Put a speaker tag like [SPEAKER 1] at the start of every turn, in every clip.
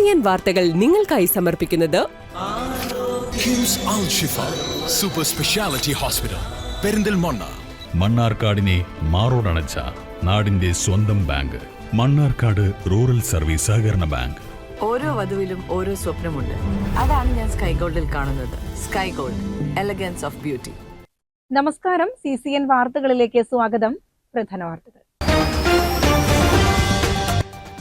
[SPEAKER 1] CCN വാർത്തകൾ നിങ്ങൾക്കായി സമർപ്പിക്കുന്നത്
[SPEAKER 2] കിംസ് അൽ ഷിഫ സൂപ്പർ സ്പെഷ്യാലിറ്റി ഹോസ്പിറ്റൽ പെരിന്തൽമണ്ണ.
[SPEAKER 3] മണ്ണാർക്കാടിനെ മാറോടണച്ച നാടിന്റെ സ്വന്തം ബാങ്ക് മണ്ണാർക്കാട് റൂറൽ സർവീസ് സഹകരണ ബാങ്ക്.
[SPEAKER 4] ഓരോ വധുവിലും ഓരോ സ്വപ്നമുണ്ട്. അതാണ് ഞാൻ സ്കൈ ഗോൾഡിൽ കാണുന്നത്. Sky gold, elegance of beauty.
[SPEAKER 5] നമസ്കാരം. CCN വാർത്തകളിലേക്ക് സ്വാഗതം. പ്രധാന വാർത്തകൾ.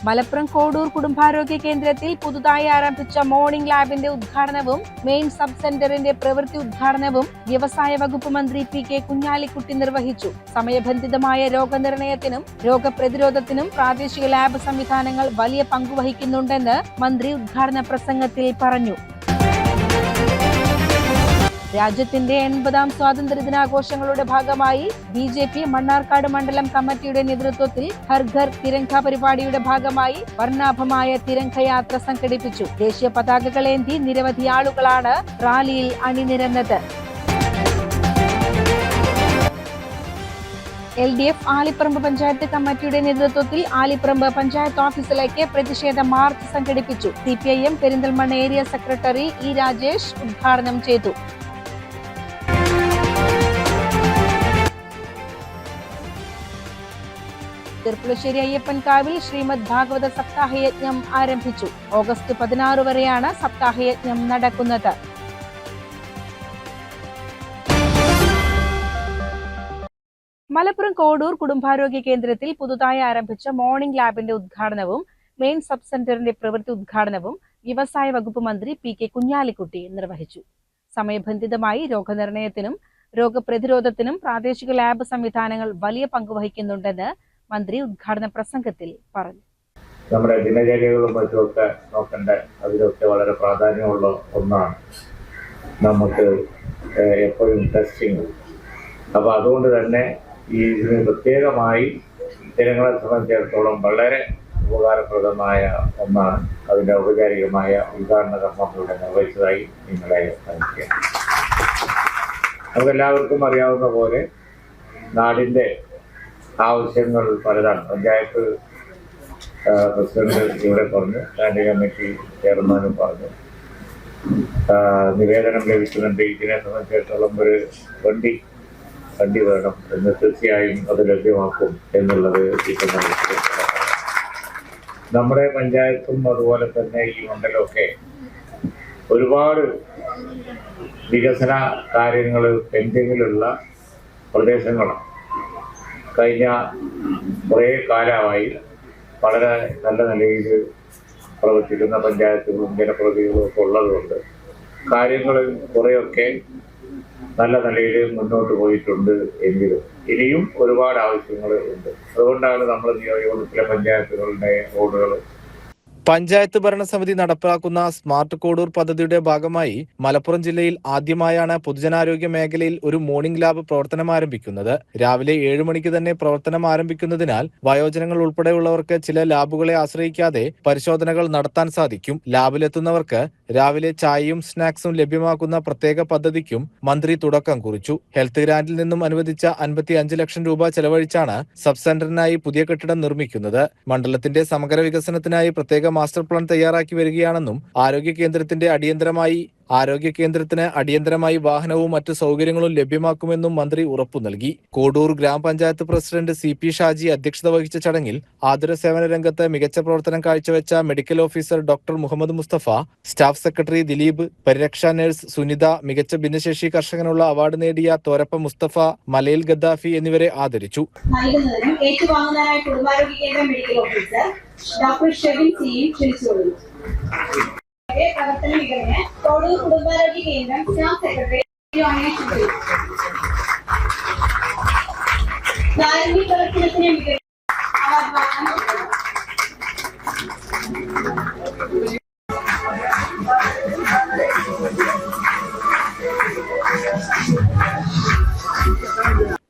[SPEAKER 5] മലപ്പുറം കോഡൂർ കുടുംബാരോഗ്യ കേന്ദ്രത്തിൽ പുതുതായി ആരംഭിച്ച മോർണിംഗ് ലാബിന്റെ ഉദ്ഘാടനവും മെയിൻ സബ് സെന്ററിന്റെ പ്രവൃത്തി ഉദ്ഘാടനവും വ്യവസായ വകുപ്പ് മന്ത്രി PK കുഞ്ഞാലിക്കുട്ടി നിർവഹിച്ചു. സമയബന്ധിതമായ രോഗനിർണയത്തിനും രോഗപ്രതിരോധത്തിനും പ്രാദേശിക ലാബ് സംവിധാനങ്ങൾ വലിയ പങ്കുവഹിക്കുന്നുണ്ടെന്ന് മന്ത്രി ഉദ്ഘാടന പ്രസംഗത്തിൽ പറഞ്ഞു. രാജ്യത്തിന്റെ 80ാം സ്വാതന്ത്ര്യദിനാഘോഷങ്ങളുടെ ഭാഗമായി BJP മണ്ണാർക്കാട് മണ്ഡലം കമ്മിറ്റിയുടെ നേതൃത്വത്തിൽ ഹർ ഘർ തിരംഗ പരിപാടിയുടെ ഭാഗമായി വർണ്ണാഭമായ തിരംഗയാത്ര സംഘടിപ്പിച്ചു. ദേശീയ പതാകകളേന്തി നിരവധി ആളുകളാണ് റാലിയിൽ അണിനിരന്നത്. LDF ആലിപ്പറമ്പ് പഞ്ചായത്ത് കമ്മിറ്റിയുടെ നേതൃത്വത്തിൽ ആലിപ്പറമ്പ് പഞ്ചായത്ത് ഓഫീസിലേക്ക് പ്രതിഷേധ മാർച്ച് സംഘടിപ്പിച്ചു. CPIM Perinthalmanna area secretary E Rajesh ഉദ്ഘാടനം ചെയ്തു. ചെർപ്പുളശ്ശേരി അയ്യപ്പൻകാവിൽ ശ്രീമദ് ഭാഗവത സപ്താഹയജ്ഞം ആരംഭിച്ചു. ഓഗസ്റ്റ് 16 വരെയാണ് സപ്താഹയജ്ഞം നടക്കുന്നത്. മലപ്പുറം കോഡൂർ കുടുംബാരോഗ്യ കേന്ദ്രത്തിൽ പുതുതായി ആരംഭിച്ച മോർണിംഗ് ലാബിന്റെ ഉദ്ഘാടനവും മെയിൻ സബ് സെന്ററിന്റെ പ്രവൃത്തി ഉദ്ഘാടനവും വ്യവസായ വകുപ്പ് മന്ത്രി PK കുഞ്ഞാലിക്കുട്ടി നിർവഹിച്ചു. സമയബന്ധിതമായി രോഗനിർണയത്തിനും രോഗപ്രതിരോധത്തിനും പ്രാദേശിക ലാബ് സംവിധാനങ്ങൾ വലിയ പങ്കുവഹിക്കുന്നുണ്ടെന്ന് മന്ത്രി ഉദ്ഘാടന പ്രസംഗത്തിൽ പറഞ്ഞു.
[SPEAKER 6] നമ്മുടെ ദിനചര്യകളും മറ്റുമൊക്കെ നോക്കേണ്ട അതിലൊക്കെ വളരെ പ്രാധാന്യമുള്ള ഒന്നാണ് നമുക്ക് എപ്പോഴും ടെസ്റ്റിങ്. അപ്പോൾ അതുകൊണ്ട് തന്നെ ഈ ഇതിന് പ്രത്യേകമായി ജനങ്ങളെ സംബന്ധിച്ചിടത്തോളം വളരെ ഉപകാരപ്രദമായ ഒന്നാണ്. അതിൻ്റെ ഔപചാരികമായ ഉദ്ഘാടന കർമ്മം ഇവിടെ നിർവഹിച്ചതായി നിങ്ങളെ അറിയിക്കാം. നമുക്കെല്ലാവർക്കും അറിയാവുന്ന പോലെ നാടിൻ്റെ ആവശ്യങ്ങൾ പലതാണ്. പഞ്ചായത്ത് പ്രസിഡന്റ് ഇവിടെ പറഞ്ഞു, സ്റ്റാൻഡിംഗ് കമ്മിറ്റി ചെയർമാനും പറഞ്ഞു, നിവേദനം ലഭിക്കുന്നുണ്ട്. ഇതിനെ സംബന്ധിച്ചിടത്തോളം ഒരു വണ്ടി വേണം എന്ന് തീർച്ചയായും അത് ലഭ്യമാക്കും എന്നുള്ളത് ഇപ്പം നമ്മുടെ പഞ്ചായത്തും അതുപോലെ തന്നെ ഈ മണ്ഡലമൊക്കെ ഒരുപാട് വികസന കാര്യങ്ങൾ പെൻഡിങ്ങിലുള്ള പ്രദേശങ്ങളാണ്. കഴിഞ്ഞ കുറേ കാലമായി വളരെ നല്ല നിലയിൽ പ്രവർത്തിക്കുന്ന പഞ്ചായത്തുകളും ജനപ്രതിനിധികളും ഒക്കെ ഉള്ളതുകൊണ്ട് കാര്യങ്ങൾ കുറേയൊക്കെ നല്ല നിലയിൽ മുന്നോട്ട് പോയിട്ടുണ്ട്. എങ്കിലും ഇനിയും ഒരുപാട് ആവശ്യങ്ങൾ ഉണ്ട്. അതുകൊണ്ടാണ് നമ്മൾ നിയോജകമണ്ഡലത്തിലെ പഞ്ചായത്തുകളുടെ റോഡുകൾ
[SPEAKER 7] പഞ്ചായത്ത് ഭരണസമിതി നടപ്പാക്കുന്ന സ്മാർട്ട് കോഡൂർ പദ്ധതിയുടെ ഭാഗമായി മലപ്പുറം ജില്ലയിൽ ആദ്യമായാണ് പൊതുജനാരോഗ്യ മേഖലയിൽ ഒരു മോർണിംഗ് ലാബ് പ്രവർത്തനം ആരംഭിക്കുന്നത്. രാവിലെ 7 മണിക്ക് തന്നെ പ്രവർത്തനം ആരംഭിക്കുന്നതിനാൽ വയോജനങ്ങൾ ഉൾപ്പെടെയുള്ളവർക്ക് ചില ലാബുകളെ ആശ്രയിക്കാതെ പരിശോധനകൾ നടത്താൻ സാധിക്കും. ലാബിലെത്തുന്നവർക്ക് രാവിലെ ചായയും സ്നാക്സും ലഭ്യമാക്കുന്ന പ്രത്യേക പദ്ധതിക്കും മന്ത്രി തുടക്കം കുറിച്ചു. ഹെൽത്ത് ഗ്രാന്റിൽ നിന്നും അനുവദിച്ച 55 ലക്ഷം രൂപ ചെലവഴിച്ചാണ് സബ് സെന്ററിനായി പുതിയ കെട്ടിടം നിർമ്മിക്കുന്നത്. മണ്ഡലത്തിന്റെ സമഗ്ര വികസനത്തിനായി പ്രത്യേക മാസ്റ്റർ പ്ലാൻ തയ്യാറാക്കി വരികയാണെന്നും ആരോഗ്യ കേന്ദ്രത്തിന് അടിയന്തരമായി വാഹനവും മറ്റു സൗകര്യങ്ങളും ലഭ്യമാക്കുമെന്നും മന്ത്രി ഉറപ്പു നൽകി. കോഡൂർ ഗ്രാമപഞ്ചായത്ത് പ്രസിഡന്റ് CP ഷാജി അധ്യക്ഷത വഹിച്ച ചടങ്ങിൽ ആതുര സേവന രംഗത്ത് മികച്ച പ്രവർത്തനം കാഴ്ചവെച്ച medical officer doctor Muhammad Mustafa, staff secretary Dileep, പരിരക്ഷാ നഴ്സ് സുനിത, മികച്ച ഭിന്നശേഷി കർഷകനുള്ള അവാർഡ് നേടിയ തോരപ്പ മുസ്തഫ, മലയിൽ ഗദ്ദാഫി എന്നിവരെ ആദരിച്ചു.
[SPEAKER 8] പ്രവർത്തന മികവിന് കോഡൂർ കുടുംബാരോഗ്യ കേന്ദ്രം സ്റ്റാഫ് സെക്രട്ടറി കാരുണ്യ പ്രവർത്തനത്തിന് മികവ്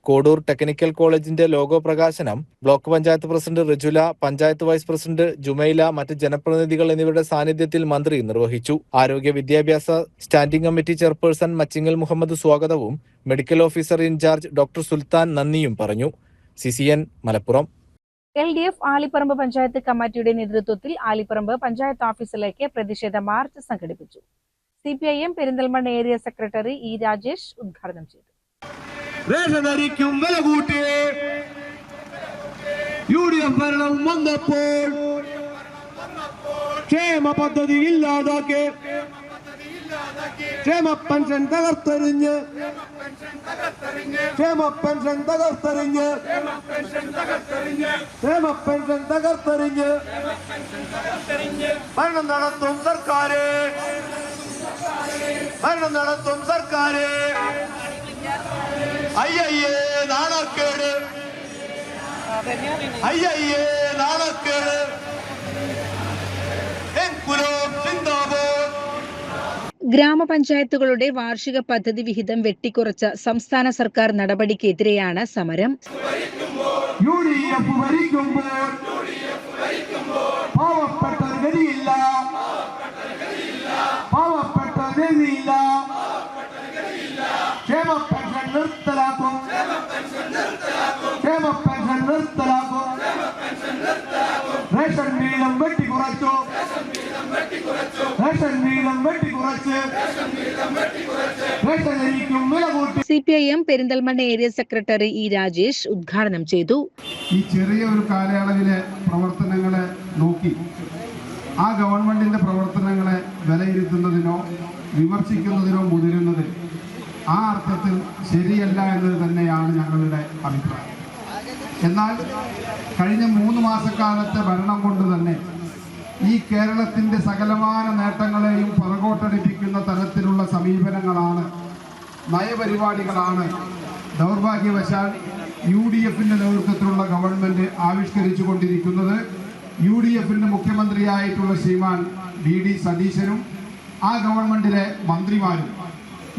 [SPEAKER 7] കോഡൂർ ടെക്നിക്കൽ കോളേജിന്റെ ലോഗോ പ്രകാശനം block panchayat president Rijula, panchayat vice president Jumaila, മറ്റ് ജനപ്രതിനിധികൾ എന്നിവരുടെ സാന്നിധ്യത്തിൽ മന്ത്രി നിർവഹിച്ചു. ആരോഗ്യ വിദ്യാഭ്യാസ standing committee chairperson Machingal Muhammad സ്വാഗതവും medical officer in charge doctor Sultan നന്ദിയും പറഞ്ഞു. CCN മലപ്പുറം.
[SPEAKER 5] LDF ആലിപ്പറമ്പ് പഞ്ചായത്ത് കമ്മിറ്റിയുടെ നേതൃത്വത്തിൽ ആലിപ്പറമ്പ് പഞ്ചായത്ത് ഓഫീസിലേക്ക് പ്രതിഷേധ മാർച്ച് സംഘടിപ്പിച്ചു. CPIM Perinthalmanna area secretary E. Rajesh ഉദ്ഘാടനം ചെയ്തു.
[SPEAKER 9] റേഷനരിക്കും വില കൂട്ടി UDF ഭരണം വന്നപ്പോൾ ക്ഷേമ പദ്ധതി ഇല്ലാതാക്കി ക്ഷേമ പെൻഷൻ തകർത്തെറിഞ്ഞ് ക്ഷേമ പെൻഷൻ തകർത്തെറിഞ്ഞ് ക്ഷേമ പെൻഷൻ തകർത്തെറിഞ്ഞ് ഭരണം നടത്തും സർക്കാര് ഭരണം നടത്തും സർക്കാര് അയ്യയ്യേ നാണക്കേട് അയ്യയ്യേ നാണക്കേട്
[SPEAKER 5] ഗ്രാമപഞ്ചായത്തുകളുടെ വാർഷിക പദ്ധതി വിഹിതം വെട്ടിക്കുറച്ച സംസ്ഥാന സർക്കാർ നടപടിക്കെതിരെയാണ് സമരം.
[SPEAKER 9] UDF ഭരിക്കുമ്പോൾ പാവപ്പെട്ട ഗതിയില്ല പാവപ്പെട്ട ഗതിയില്ല ക്ഷേമ പെൻഷൻ നിർത്തലാക്കും ക്ഷേമ പെൻഷൻ നിർത്തലാക്കും റേഷൻ വീതം വെട്ടിക്കുറച്ചു റേഷൻ വീതം വെട്ടിക്കുറച്ച് റേഷനരിക്കും വില കൂട്ടി.
[SPEAKER 5] CPIM Perinthalmanna area secretary E. Rajesh ഉദ്ഘാടനം ചെയ്തു.
[SPEAKER 10] ഈ ചെറിയ ഒരു കാലയളവിലെ പ്രവർത്തനങ്ങളെ നോക്കി ആ ഗവൺമെന്റിന്റെ പ്രവർത്തനങ്ങളെ വിലയിരുത്തുന്നതിനോ വിമർശിക്കുന്നതിനോ മുതിരുന്നത് ആ അർത്ഥത്തിൽ ശരിയല്ല എന്നത് തന്നെയാണ് ഞങ്ങളുടെ അഭിപ്രായം. എന്നാൽ കഴിഞ്ഞ 3 മാസക്കാലത്തെ ഭരണം കൊണ്ട് തന്നെ ഈ കേരളത്തിൻ്റെ സകലമാന നേട്ടങ്ങളെയും പുറകോട്ടടിപ്പിക്കുന്ന തരത്തിലുള്ള സമീപനങ്ങളാണ്, നയപരിപാടികളാണ് ദൗർഭാഗ്യവശാൽ UDFിൻ്റെ നേതൃത്വത്തിലുള്ള ഗവൺമെൻറ് ആവിഷ്കരിച്ചു കൊണ്ടിരിക്കുന്നത്. UDFിൻ്റെ മുഖ്യമന്ത്രിയായിട്ടുള്ള ശ്രീമാൻ DD സതീശനും ആ ഗവൺമെൻറ്റിലെ മന്ത്രിമാരും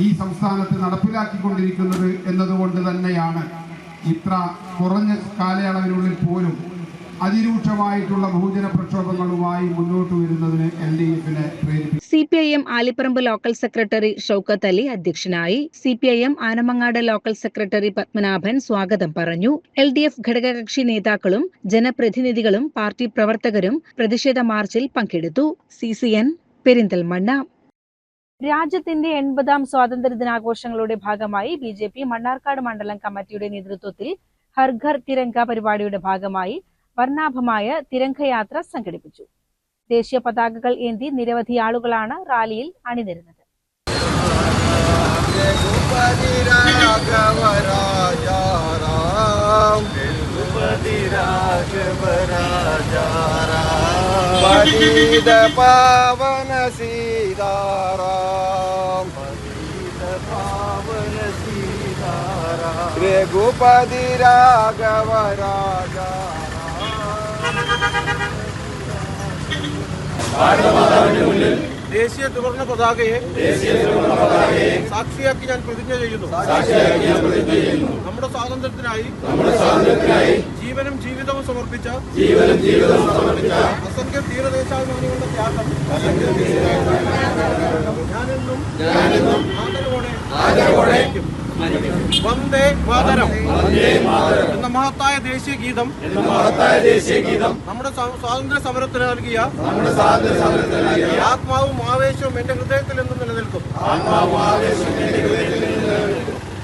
[SPEAKER 10] ഈ സംസ്ഥാനത്ത് നടപ്പിലാക്കിക്കൊണ്ടിരിക്കുന്നത് എന്നതുകൊണ്ട് തന്നെയാണ് ഇത്ര കുറഞ്ഞ കാലയളവിനുള്ളിൽ പോലും അതിരൂക്ഷമായിട്ടുള്ള ബഹുജന പ്രക്ഷോഭങ്ങളുമായി മുന്നോട്ട് വരുന്നതിന് LDFിനെ പ്രേരിപ്പിച്ചു.
[SPEAKER 5] CPIM Aliparamba local secretary Shoukath Ali അധ്യക്ഷനായി. CPIM Anamangad local secretary Padmanabhan സ്വാഗതം പറഞ്ഞു. LDF ഘടകകക്ഷി നേതാക്കളും ജനപ്രതിനിധികളും പാർട്ടി പ്രവർത്തകരും പ്രതിഷേധ മാർച്ചിൽ പങ്കെടുത്തു. CCN പെരിന്തൽമണ്ണ. രാജ്യത്തിന്റെ 80ാം സ്വാതന്ത്ര്യദിനാഘോഷങ്ങളുടെ ഭാഗമായി BJP മണ്ണാർക്കാട് മണ്ഡലം കമ്മിറ്റിയുടെ നേതൃത്വത്തിൽ ഹർ ഘർ തിരങ്ക പരിപാടിയുടെ ഭാഗമായി വർണ്ണാഭമായ തിരംഗയാത്ര സംഘടിപ്പിച്ചു. ദേശീയ പതാകകൾ ഏന്തി നിരവധി ആളുകളാണ് റാലിയിൽ അണിനിരുന്നത്.
[SPEAKER 9] പാവന സീതാറാം പാവന സീതാറാം രഘുപതി രാഘവ രാജാ. ദേശീയ ത്രിവർണ്ണ പതാകയെ സാക്ഷിയാക്കി ഞാൻ പ്രതിജ്ഞ ചെയ്യുന്നു. നമ്മുടെ സ്വാതന്ത്ര്യത്തിനായി ജീവനും ജീവിതവും സമർപ്പിച്ച അസംഖ്യ ധീരദേശാഭിമാനികളുടെ ത്യാഗം ഞാനെന്നും ആദരവോടെ വന്ദേ മാതരം എന്ന മഹത്തായ ദേശീയ ഗീതം നമ്മുടെ സ്വാതന്ത്ര്യ സമരത്തിന് നൽകിയ ആത്മാവും ആവേശവും എന്റെ ഹൃദയത്തിൽ എന്നും നിലനിൽക്കും.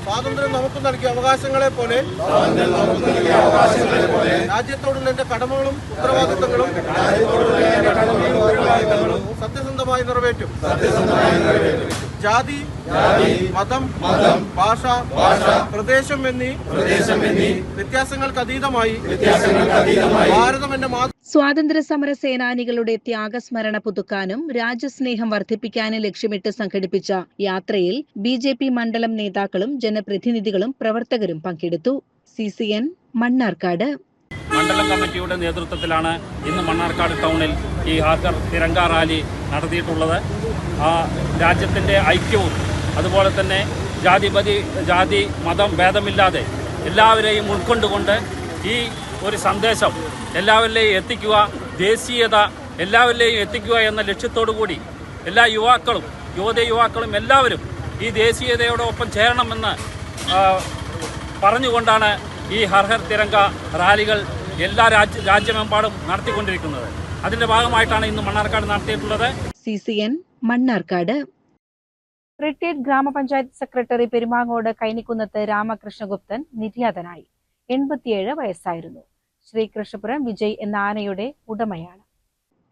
[SPEAKER 9] സ്വാതന്ത്ര്യം നമുക്ക് നൽകിയ അവകാശങ്ങളെ പോലെ രാജ്യത്തോടുള്ള എന്റെ കടമകളും ഉത്തരവാദിത്തങ്ങളും സത്യസന്ധമായി നിറവേറ്റും. ജാതി, മതം, ഭാഷ, പ്രദേശം എന്നീ വ്യത്യാസങ്ങൾക്ക് അതീതമായി ഭാരതം എന്റെ
[SPEAKER 5] സ്വാതന്ത്ര്യ സമര സേനാനികളുടെ ത്യാഗസ്മരണ പുതുക്കാനും രാജ്യസ്നേഹം വർദ്ധിപ്പിക്കാനും ലക്ഷ്യമിട്ട് സംഘടിപ്പിച്ച യാത്രയിൽ BJP മണ്ഡലം നേതാക്കളും ജനപ്രതിനിധികളും പ്രവർത്തകരും പങ്കെടുത്തു. CCN മണ്ണാർക്കാട്.
[SPEAKER 11] മണ്ഡലം കമ്മിറ്റിയുടെ നേതൃത്വത്തിലാണ് ഇന്ന് മണ്ണാർക്കാട് ടൗണിൽ ഈ ഹർ ഘർ തിരങ്ക റാലി നടത്തിയിട്ടുള്ളത്. രാജ്യത്തിൻ്റെ ഐക്യവും അതുപോലെ തന്നെ ജാതി മതം ഭേദമില്ലാതെ എല്ലാവരെയും ഉൾക്കൊണ്ടുകൊണ്ട് ഈ ഒരു സന്ദേശം എല്ലാവരിലെയും എത്തിക്കുക, ദേശീയത എല്ലാവരിലെയും എത്തിക്കുക എന്ന ലക്ഷ്യത്തോടു കൂടി എല്ലാ യുവതയുവാക്കളും എല്ലാവരും ഈ ദേശീയതയോടൊപ്പം ചേരണമെന്ന് പറഞ്ഞുകൊണ്ടാണ് ഈ ഹർ ഘർ തിരങ്ക റാലികൾ എല്ലാ രാജ്യമെമ്പാടും നടത്തിക്കൊണ്ടിരിക്കുന്നത്. അതിന്റെ ഭാഗമായിട്ടാണ് ഇന്ന് മണ്ണാർക്കാട് നടത്തിയിട്ടുള്ളത്.
[SPEAKER 5] CCN മണ്ണാർക്കാട്. റിട്ടയർഡ് ഗ്രാമപഞ്ചായത്ത് സെക്രട്ടറി പെരുമാങ്ങോട് കൈനിക്കുന്നത്ത് രാമകൃഷ്ണഗുപ്തൻ നിര്യാതനായി. 87 വയസ്സായിരുന്നു. ശ്രീകൃഷ്ണപുരം വിജയ് എന്ന ആനയുടെ ഉടമയാണ്.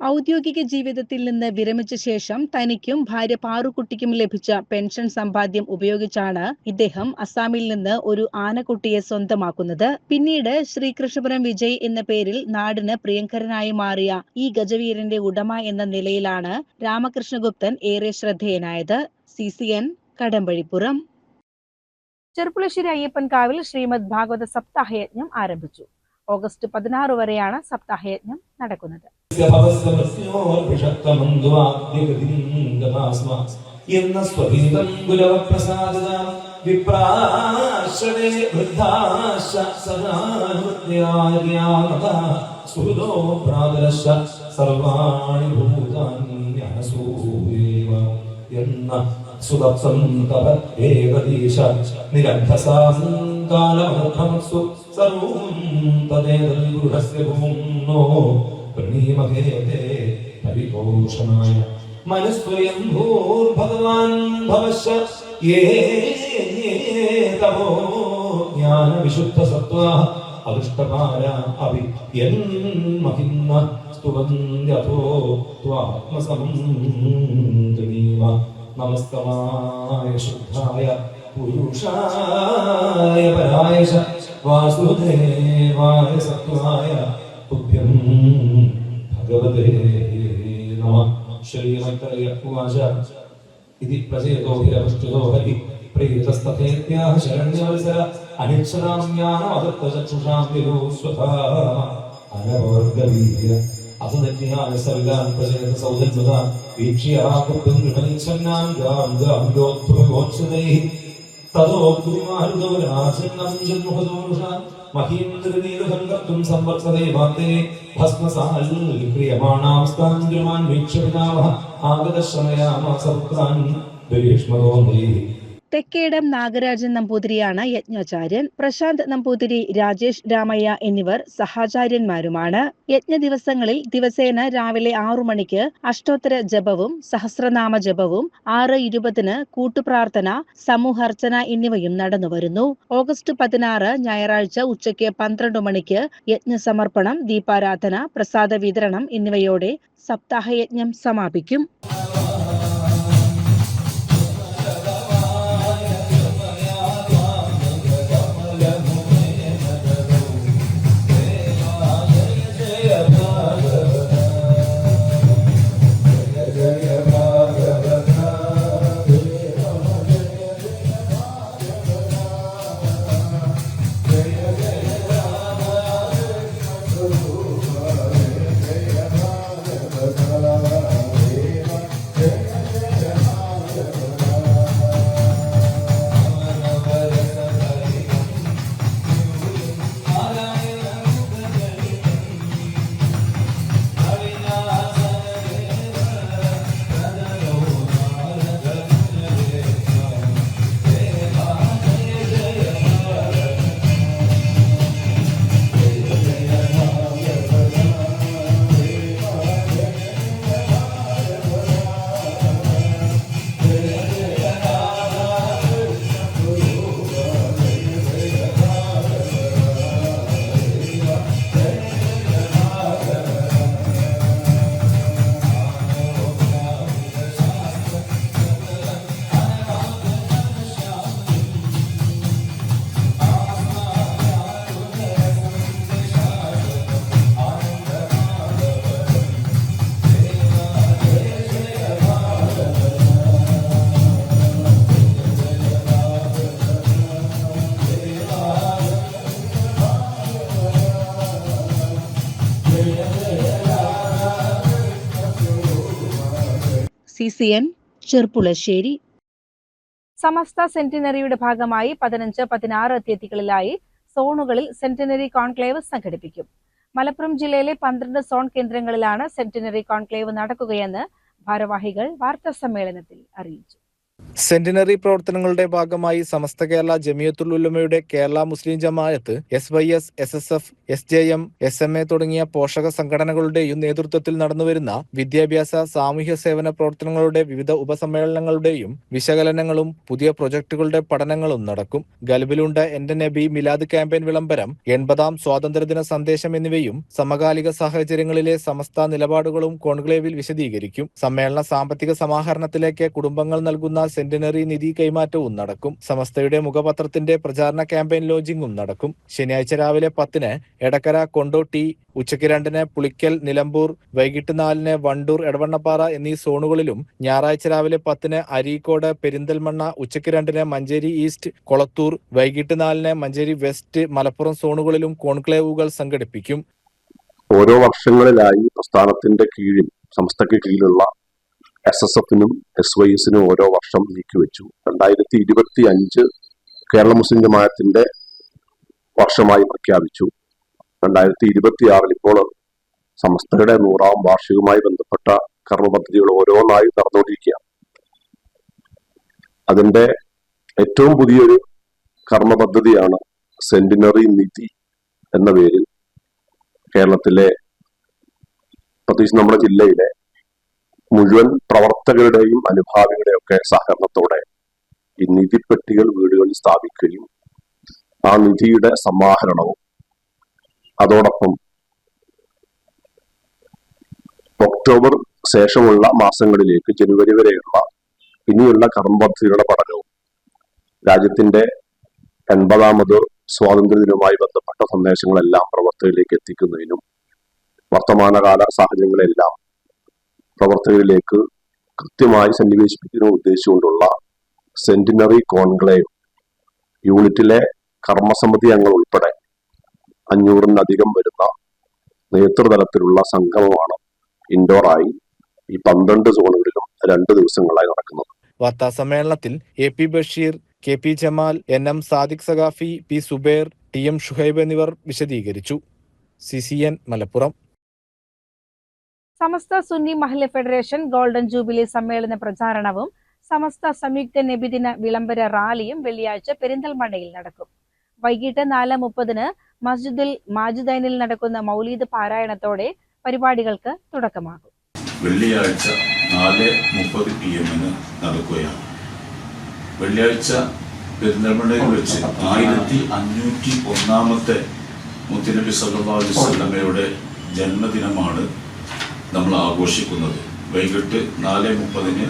[SPEAKER 5] ഔദ്യോഗിക ജീവിതത്തിൽ നിന്ന് വിരമിച്ച ശേഷം തനിക്കും ഭാര്യ പാറുക്കുട്ടിക്കും ലഭിച്ച പെൻഷൻ സമ്പാദ്യം ഉപയോഗിച്ചാണ് ഇദ്ദേഹം അസാമിൽ നിന്ന് ഒരു ആനക്കുട്ടിയെ സ്വന്തമാക്കുന്നത്. പിന്നീട് ശ്രീകൃഷ്ണപുരം വിജയ് എന്ന പേരിൽ നാടിന് പ്രിയങ്കരനായി മാറിയ ഈ ഗജവീരന്റെ ഉടമ എന്ന നിലയിലാണ് രാമകൃഷ്ണഗുപ്തൻ ഏറെ ശ്രദ്ധേയനായത്. CCN കടമ്പഴിപ്പുറം. ചെർപ്പുളശ്ശേരി അയ്യപ്പൻകാവിൽ ശ്രീമദ് ഭാഗവത സപ്താഹയജ്ഞം ആരംഭിച്ചു. ഓഗസ്റ്റ് 16 വരെയാണ് സപ്താഹയജ്ഞം നടക്കുന്നത്.
[SPEAKER 12] കാലമർഭമത്സു സർവം തദേതൽഗൃഹസ്യ ഭൂമ്നോ പ്രണീമഹേതേ പരിപോഷണായ മനസ്വയം ഭൂർഭഗവാൻ ഭവശ്ച യേ തപോ ജ്ഞാനവിശുദ്ധസത്ത്വാഃ അദൃഷ്ടപാര അഭി യന്മഹിന്ന സ്തുവന്ത്യഥോ ത്വാത്മസമം ഗണീമ നമസ്തമായ ശുദ്ധായ പുരുഷായ പരായശ വാസുദേവായ സത്വായ തുഭ്യം ഭഗവതേ നമഃ. ശ്രീമൈത്രേയവാച ഇതി പ്രചേതോഭിരപുഷ്ടിതോ ഹരി പ്രീതസ്തഥേത്യാഹ ശരണ്യവത്സര അനിച്ഛതാമ്യാനമദത്തചക്ഷുഷാം വിലോസ്വഥാ അനവർഗവീര്യ അസദജ്ഞാന സവിതാൻ പ്രചേത സൗജന്മതാ വീക്ഷ്യാകുപ്തം ഗൃഹനിച്ഛന്നാം ഗാം ഗാം യോദ്ഭവോച്ഛതൈഃ തതോ കുതിമാരുതവരാജന്നം ജന്മുഖദോഷാൻ മഹീന്ദ്രനീലസംഗർത്തും സംവർത്തതേ വാത്തേ ഭസ്മസാൽ ക്രിയമാണാംസ്താൻ ദ്രുമാൻ വീക്ഷ്യപിതാവഃ ആഗതശ്രമയാമാസപുത്രാൻ ദുരീഷ്മതോന്ദൈ.
[SPEAKER 5] തെക്കേടം നാഗരാജൻ നമ്പൂതിരിയാണ് യജ്ഞാചാര്യൻ. പ്രശാന്ത് നമ്പൂതിരി, രാജേഷ് രാമയ്യ എന്നിവർ സഹാചാര്യന്മാരുമാണ്. യജ്ഞ ദിവസങ്ങളിൽ ദിവസേന രാവിലെ 6 മണിക്ക് അഷ്ടോത്തര ജപവും സഹസ്രനാമ ജപവും 6:20 കൂട്ടുപ്രാർത്ഥന, സമൂഹാർച്ചന എന്നിവയും നടന്നുവരുന്നു. ഓഗസ്റ്റ് 16 ഞായറാഴ്ച ഉച്ചയ്ക്ക് 12 മണിക്ക് യജ്ഞസമർപ്പണം, ദീപാരാധന, പ്രസാദ വിതരണം എന്നിവയോടെ സപ്താഹയജ്ഞം സമാപിക്കും. CCN ചെർപ്പുളശ്ശേരി. സമസ്ത സെന്റിനറിയുടെ ഭാഗമായി 15, 16 തീയതികളിലായി സോണുകളിൽ സെന്റിനറി കോൺക്ലേവ് സംഘടിപ്പിക്കും. മലപ്പുറം ജില്ലയിലെ 12 സോൺ കേന്ദ്രങ്ങളിലാണ് സെന്റിനറി കോൺക്ലേവ് നടക്കുകയെന്ന് ഭാരവാഹികൾ വാർത്താസമ്മേളനത്തിൽ അറിയിച്ചു.
[SPEAKER 7] സെന്റിനറി പ്രവർത്തനങ്ങളുടെ ഭാഗമായി സമസ്ത കേരള ജമിയത്തുൽ ഉലമയുടെ കേരള മുസ്ലിം ജമാഅത്ത്, SYS, SSF, SJM, SMA തുടങ്ങിയ പോഷക സംഘടനകളുടെയും നേതൃത്വത്തിൽ നടന്നുവരുന്ന വിദ്യാഭ്യാസ സാമൂഹ്യ സേവന പ്രവർത്തനങ്ങളുടെ വിവിധ ഉപസമ്മേളനങ്ങളുടെയും വിശകലനങ്ങളും പുതിയ പ്രൊജക്ടുകളുടെ പഠനങ്ങളും നടക്കും. ഗൽബിലുണ്ട എന്റെ നബി മിലാദ് ക്യാമ്പയിൻ വിളംബരം, 80ാം സ്വാതന്ത്ര്യദിന സന്ദേശം എന്നിവയും സമകാലിക സാഹചര്യങ്ങളിലെ സമസ്ത നിലപാടുകളും കോൺക്ലേവിൽ വിശദീകരിക്കും. സമ്മേളന സാമ്പത്തിക സമാഹരണത്തിലേക്ക് കുടുംബങ്ങൾ നൽകുന്ന സെന്റിനറി നിധി കൈമാറ്റവും നടക്കും. സമസ്തയുടെ മുഖപത്രത്തിന്റെ പ്രചാരണ ക്യാമ്പയിൻ ലോഞ്ചിങ്ങും നടക്കും. ശനിയാഴ്ച രാവിലെ 10-ന് എടക്കര കൊണ്ടോട്ടി, ഉച്ചയ്ക്ക് 2-ന് പുളിക്കൽ, നിലമ്പൂർ, വൈകിട്ട് 4-ന് വണ്ടൂർ, എടവണ്ണപ്പാറ എന്നീ സോണുകളിലും ഞായറാഴ്ച രാവിലെ 10-ന് അരീക്കോട്, പെരിന്തൽമണ്ണ, ഉച്ചയ്ക്ക് 2-ന് മഞ്ചേരി ഈസ്റ്റ്, കൊളത്തൂർ, വൈകിട്ട് 4-ന് മഞ്ചേരി വെസ്റ്റ്, മലപ്പുറം സോണുകളിലും കോൺക്ലേവുകൾ സംഘടിപ്പിക്കും.
[SPEAKER 13] ഓരോ വർഷങ്ങളിലായി പ്രസ്ഥാനത്തിന്റെ കീഴിൽ, സംസ്ഥയ്ക്ക് കീഴിലുള്ള SSF-നും SYS-നും ഓരോ വർഷം നീക്കിവെച്ചു. 2025 കേരള മുസ്ലിം ജമാഅത്തിന്റെ വർഷമായി പ്രഖ്യാപിച്ചു. 2026 ഇപ്പോൾ സംസ്ഥയുടെ 100ാം വാർഷികവുമായി ബന്ധപ്പെട്ട കർമ്മപദ്ധതികൾ ഓരോന്നായി നടന്നുകൊണ്ടിരിക്കുകയാണ്. അതിന്റെ ഏറ്റവും പുതിയൊരു കർമ്മപദ്ധതിയാണ് സെന്റിനറി നിധി എന്ന പേരിൽ കേരളത്തിലെ, പ്രത്യേകിച്ച് നമ്മുടെ ജില്ലയിലെ മുഴുവൻ പ്രവർത്തകരുടെയും അനുഭാവികളുടെയും ഒക്കെ സഹകരണത്തോടെ ഈ നിധിപ്പെട്ടികൾ വീടുകളിൽ സ്ഥാപിക്കുകയും ആ നിധിയുടെ സമാഹരണവും അതോടൊപ്പം ഒക്ടോബർ ശേഷമുള്ള മാസങ്ങളിലേക്ക് ജനുവരി വരെയുള്ള ഇനിയുള്ള കർമ്മപദ്ധതികളുടെ പഠനവും രാജ്യത്തിന്റെ 80ാമത് സ്വാതന്ത്ര്യദിനവുമായി ബന്ധപ്പെട്ട സന്ദേശങ്ങളെല്ലാം പ്രവർത്തകരിലേക്ക് എത്തിക്കുന്നതിനും വർത്തമാനകാല സാഹചര്യങ്ങളെല്ലാം പ്രവർത്തകരിലേക്ക് കൃത്യമായി സന്നിവേശിപ്പിക്കുന്ന ഉദ്ദേശിച്ചുകൊണ്ടുള്ള സെന്റിനറി കോൺക്ലേവ് യൂണിറ്റിലെ കർമ്മസമിതി അംഗങ്ങൾ ഉൾപ്പെടെ 500-ലധികം വരുന്ന നേതൃതലത്തിലുള്ള സംഗമമാണ് ഇൻഡോറായി ഈ 12 സോണുകളിലും 2 ദിവസങ്ങളായി നടക്കുന്നത്.
[SPEAKER 7] വാർത്താ സമ്മേളനത്തിൽ AP Basheer, KP Jamal, NM Sadiq Saqafi, P Zubair, TM Shuhaib എന്നിവർ വിശദീകരിച്ചു. CCN മലപ്പുറം.
[SPEAKER 5] സമസ്ത സുന്നി മഹല്ല് ഫെഡറേഷൻ ഗോൾഡൻ ജൂബിലി സമ്മേളന പ്രചാരണവും സമസ്ത സംയുക്ത നബിദിന വിളംബര റാലിയും വെള്ളിയാഴ്ച പെരിന്തൽമണ്ണയിൽ നടക്കും. വൈകിട്ട് 4:30-ന് മസ്ജിദുൽ മാജിദൈനിൽ നടക്കുന്ന മൗലീദ് പാരായണത്തോടെ പരിപാടികൾക്ക് തുടക്കമാകും.
[SPEAKER 14] വെള്ളിയാഴ്ച 4:30 PM നടക്കുകയാണ്. വെള്ളിയാഴ്ച പെരിന്തൽമണ്ണയിൽ വെച്ച് 1501-ാമത്തെ മുത്തുനബി സല്ലല്ലാഹു അലൈഹി വസല്ലമയുടെ ജന്മദിനമാണ് നമ്മൾ ആഘോഷിക്കുന്നത്. വൈകിട്ട് 4:30-ന്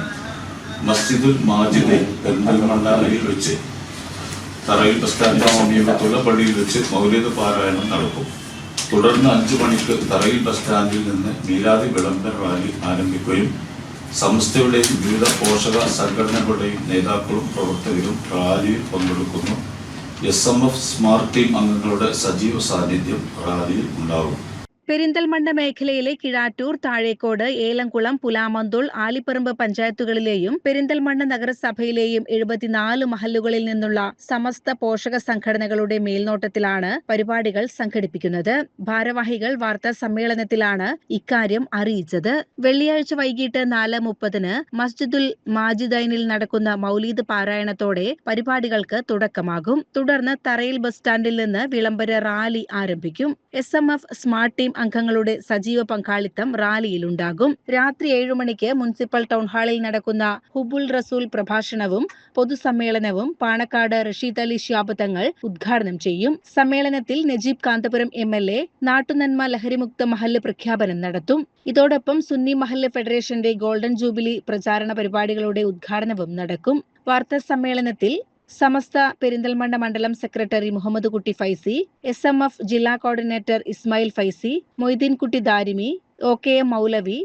[SPEAKER 14] മസ്ജിദുൽ മാജിദ് പെരിന്തൽമണ്ണയിൽ വെച്ച് തറയിൽ ബസ് സ്റ്റാൻഡിന് സമീപത്തുള്ള പള്ളിയിൽ വെച്ച് മൗലിദ് പാരായണം നടക്കും. തുടർന്ന് 5 മണിക്ക് തറയിൽ ബസ് സ്റ്റാൻഡിൽ നിന്ന് മീലാദ് വിളംബര റാലി ആരംഭിക്കുകയും സംസ്ഥയുടെയും വിവിധ പോഷക സംഘടനകളുടെയും നേതാക്കളും പ്രവർത്തകരും റാലിയിൽ പങ്കെടുക്കുന്നു. SMF സ്മാർട്ട് ടീം അംഗങ്ങളുടെ സജീവ സാന്നിധ്യം റാലിയിൽ ഉണ്ടാകും.
[SPEAKER 5] പെരിന്തൽമണ്ണ മേഖലയിലെ കിഴാറ്റൂർ, താഴേക്കോട്, ഏലംകുളം, പുലാമന്തോൾ, ആലിപ്പറമ്പ് പഞ്ചായത്തുകളിലെയും പെരിന്തൽമണ്ണ നഗരസഭയിലെയും 74 മഹല്ലുകളിൽ നിന്നുള്ള സമസ്ത പോഷക സംഘടനകളുടെ മേൽനോട്ടത്തിലാണ് പരിപാടികൾ സംഘടിപ്പിക്കുന്നത്. ഭാരവാഹികൾ വാർത്താ സമ്മേളനത്തിലാണ് ഇക്കാര്യം അറിയിച്ചത്. വെള്ളിയാഴ്ച വൈകിട്ട് 4:30-ന് മസ്ജിദുൽ മാജിദൈനിൽ നടക്കുന്ന മൗലീദ് പാരായണത്തോടെ പരിപാടികൾക്ക് തുടക്കമാകും. തുടർന്ന് തറയിൽ ബസ് സ്റ്റാൻഡിൽ നിന്ന് വിളംബര റാലി ആരംഭിക്കും. SMF സ്മാർട്ട് ടീം അംഗങ്ങളുടെ സജീവ പങ്കാളിത്തം റാലിയിലുണ്ടാകും. രാത്രി 7 മണിക്ക് മുനിസിപ്പൽ ടൗൺ ഹാളിൽ നടക്കുന്ന ഹുബുൽ റസൂൽ പ്രഭാഷണവും പൊതുസമ്മേളനവും പാണക്കാട് റഷീദ് അലി ശിഹാബ് തങ്ങൾ ഉദ്ഘാടനം ചെയ്യും. സമ്മേളനത്തിൽ നജീബ് കാന്തപുരം MLA നാട്ടുനന്മ ലഹരിമുക്ത മഹല്ല് പ്രഖ്യാപനം നടത്തും. ഇതോടൊപ്പം സുന്നി മഹല്ല് ഫെഡറേഷന്റെ ഗോൾഡൻ ജൂബിലി പ്രചാരണ പരിപാടികളുടെ ഉദ്ഘാടനവും നടക്കും. വാർത്താ സമ്മേളനത്തിൽ സമസ്ത പെരിന്തൽമണ്ണ മണ്ഡലം സെക്രട്ടറി മുഹമ്മദ് കുട്ടി ഫൈസി, SMF ജില്ലാ coordinator Ismail Faizi, Moideenkutty Darimi, OKM Moulavi,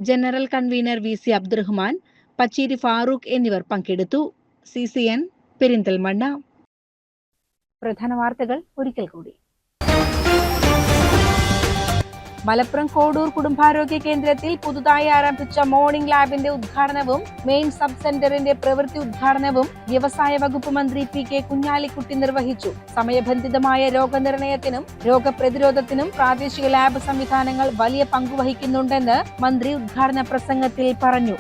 [SPEAKER 5] general convener VC Abdurahman, Pacheri Farooq എന്നിവർ പങ്കെടുത്തു. CCN പെരിന്തൽമണ്ണ. പ്രധാന വാർത്തകൾ ഒരിക്കൽ കൂടി. മലപ്പുറം കോഡൂർ കുടുംബാരോഗ്യ കേന്ദ്രത്തിൽ പുതുതായി ആരംഭിച്ച മോർണിംഗ് ലാബിന്റെ ഉദ്ഘാടനവും മെയിൻ സബ് സെന്ററിന്റെ പ്രവൃത്തി ഉദ്ഘാടനവും വ്യവസായ വകുപ്പ് മന്ത്രി PK കുഞ്ഞാലിക്കുട്ടി നിർവഹിച്ചു. സമയബന്ധിതമായ രോഗനിർണയത്തിനും രോഗപ്രതിരോധത്തിനും പ്രാദേശിക ലാബ് സംവിധാനങ്ങൾ വലിയ പങ്കുവഹിക്കുന്നുണ്ടെന്ന് മന്ത്രി ഉദ്ഘാടന പ്രസംഗത്തിൽ പറഞ്ഞു.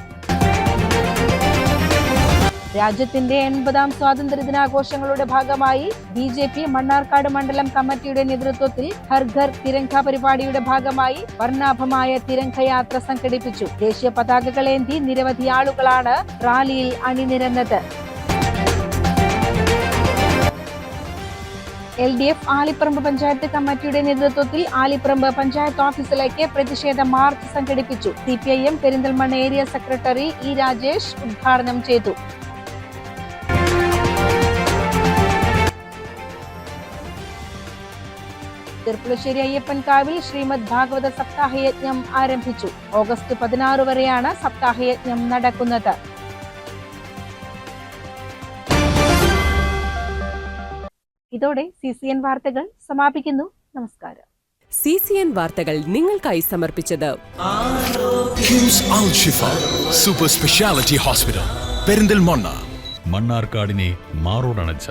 [SPEAKER 5] രാജ്യത്തിന്റെ 80ാം സ്വാതന്ത്ര്യദിനാഘോഷങ്ങളുടെ ഭാഗമായി BJP മണ്ണാർക്കാട് മണ്ഡലം കമ്മിറ്റിയുടെ നേതൃത്വത്തിൽ ഹർ ഘർ തിരങ്ക പരിപാടിയുടെ ഭാഗമായി വർണ്ണാഭമായ തിരങ്കയാത്ര സംഘടിപ്പിച്ചു. ദേശീയ പതാകകളേന്തി നിരവധി ആളുകളാണ് റാലിയിൽ അണിനിരന്നത്. LDF ആലിപ്പറമ്പ് പഞ്ചായത്ത് കമ്മിറ്റിയുടെ നേതൃത്വത്തിൽ ആലിപ്പറമ്പ് പഞ്ചായത്ത് ഓഫീസിലേക്ക് പ്രതിഷേധ മാർച്ച് സംഘടിപ്പിച്ചു. CPIM Perinthalmanna area secretary E. Rajesh ഉദ്ഘാടനം ചെയ്തു. ചെർപ്പുളശ്ശേരി അയ്യപ്പൻകാവിൽ ശ്രീമദ് ഭാഗവത സപ്താഹയജ്ഞം ആരംഭിച്ചു. ഓഗസ്റ്റ് 16 വരെയാണ് സപ്താഹയജ്ഞം നടക്കുന്നത്. ഇതോടെ CCN വാർത്തകൾ സമാപിക്കുന്നു. നമസ്കാരം.
[SPEAKER 1] CCN വാർത്തകൾ നിങ്ങൾക്കായി സമർപ്പിച്ചത്
[SPEAKER 2] കിംസ് അൽ ഷിഫ സൂപ്പർ സ്പെഷ്യാലിറ്റി ഹോസ്പിറ്റൽ പെരിന്തൽമണ്ണ.
[SPEAKER 3] മണ്ണാർക്കാടിനെ മാറോടണച്ച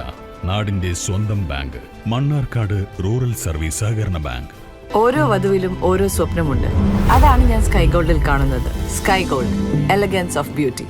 [SPEAKER 3] നാടിന്റെ സ്വന്തം ബാങ്ക് മണ്ണാർക്കാട് റൂറൽ സർവീസ് സഹകരണ ബാങ്ക്.
[SPEAKER 4] ഓരോ വധുവിലും ഓരോ സ്വപ്നമുണ്ട്. അതാണ് ഞാൻ സ്കൈ ഗോൾഡിൽ കാണുന്നത്. Sky gold, elegance of beauty.